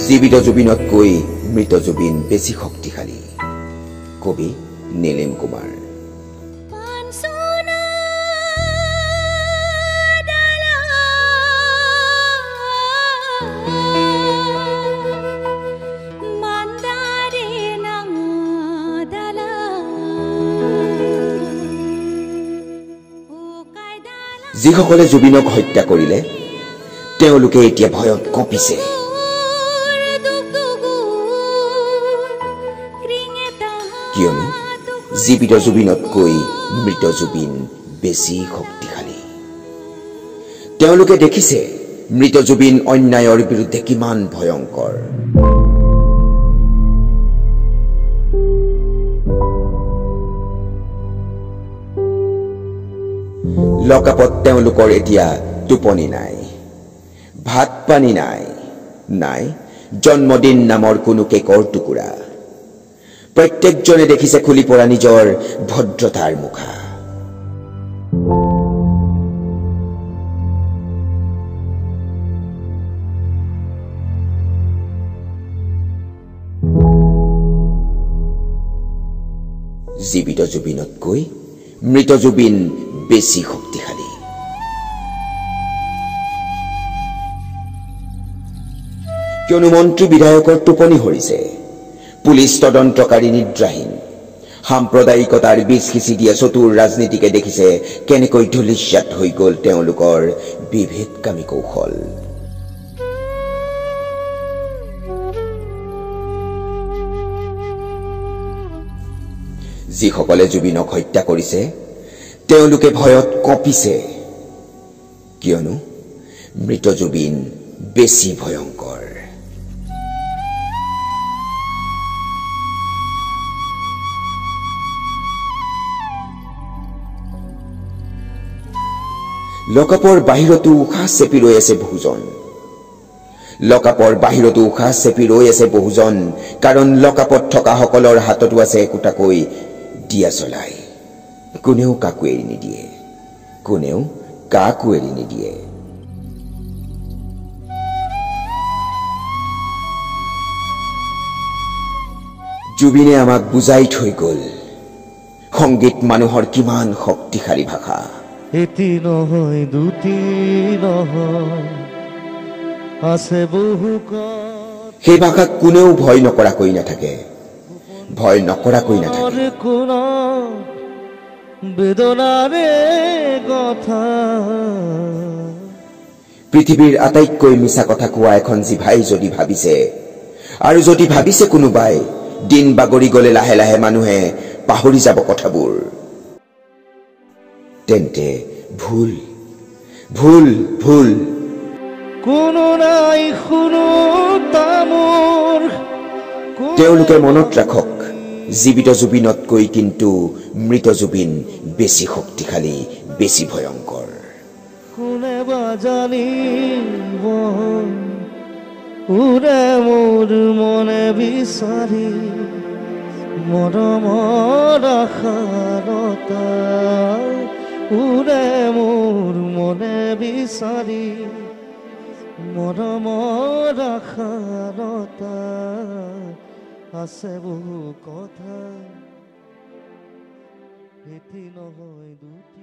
জীৱিত জুবিনতকৈ মৃত জুবিন বেছি শক্তিশালী। কবি নীলিম কুমাৰ। যিসকলে জুবিনক হত্যা কৰিলে তেওঁলোকে এতিয়া ভয়ত কঁপিছে। কিয়নো জীৱিত জুবিনতকৈ মৃত জুবিন বেছি শক্তিশালী। তেওঁলোকে দেখিছে মৃত জুবিন অন্যায়ৰ বিৰুদ্ধে কিমান ভয়ংকৰ। লকআপত তেওঁলোকৰ এতিয়া টোপনি নাই, ভাত পানী নাই, নাই জন্মদিন নামৰ কোনো কেকৰ টুকুৰা। প্ৰত্যেকজনে দেখিছে খুলি পৰা নিজৰ ভদ্ৰতাৰ মুখা। জীৱিত জুবিনতকৈ মৃত জুবিন বেছি শক্তিশালী। কিয়নো মন্ত্ৰী বিধায়কৰ টোপনি সৰিছে, পুলিচ তদন্তকাৰী নিদ্ৰাহীন, সাম্প্ৰদায়িকতাৰ বীজ সিঁচি দিয়া চতুৰ ৰাজনীতিকে দেখিছে কেনেকৈ ধূলিসাৎ হৈ গল তেওঁলোকৰ বিভেদকামী কৌশল। যিসকলে জুবিনক হত্যা কৰিছে তেওঁলোকে ভয়ত কঁপিছে, কিয়নো মৃত জুবিন বেছি ভয়ংকৰ। লকআপৰ বাহিৰতো উশাহ চেপি ৰৈ আছে বহুজন। লকআপৰ বাহিৰতো উশাহ চেপি ৰৈ আছে বহুজন, কাৰণ লকআপত থকা সকলৰ হাততো আছে একোটাকৈ দিয়া চলাই। কোনেও কাকো এৰি নিদিয়ে, কোনেও কাকো এৰি নিদিয়ে। জুবিনে আমাক বুজাই থৈ গল সংগীত মানুহৰ কিমান শক্তিশালী ভাষা। এটি নহয় দুটি নহয় আছে বহু। সেই ভাষাক কোনেও ভয় নকৰাকৈ নাথাকে, ভয় নকৰাকৈ নাথাকে। বেদনাৰে কথা পৃথিৱীৰ আটাইতকৈ মিছা কথা কোৱা এখন জিভাই যদি ভাবিছে, আৰু যদি ভাবিছে কোনোবাই, দিন বাগৰি গলে লাহে লাহে মানুহে পাহৰি যাব কথাবোৰ, তেন্তে ভুল ভুল ভুল। কোনো নাই শুনো তামোৰ। তেওঁলোকে মনত ৰাখক জীৱিত জুবিনতকৈ কিন্তু মৃত জুবিন বেছি শক্তিশালী, বেছি ভয়ংকৰ। কোনে বা জানিব উৰে মোৰ মনে বিচাৰি মৰমৰ আশাৰতা। উৰে মোৰ মনে বিচাৰি মৰমৰ আশাৰতা। আছে বহু কথা এটি নহয় দুটি।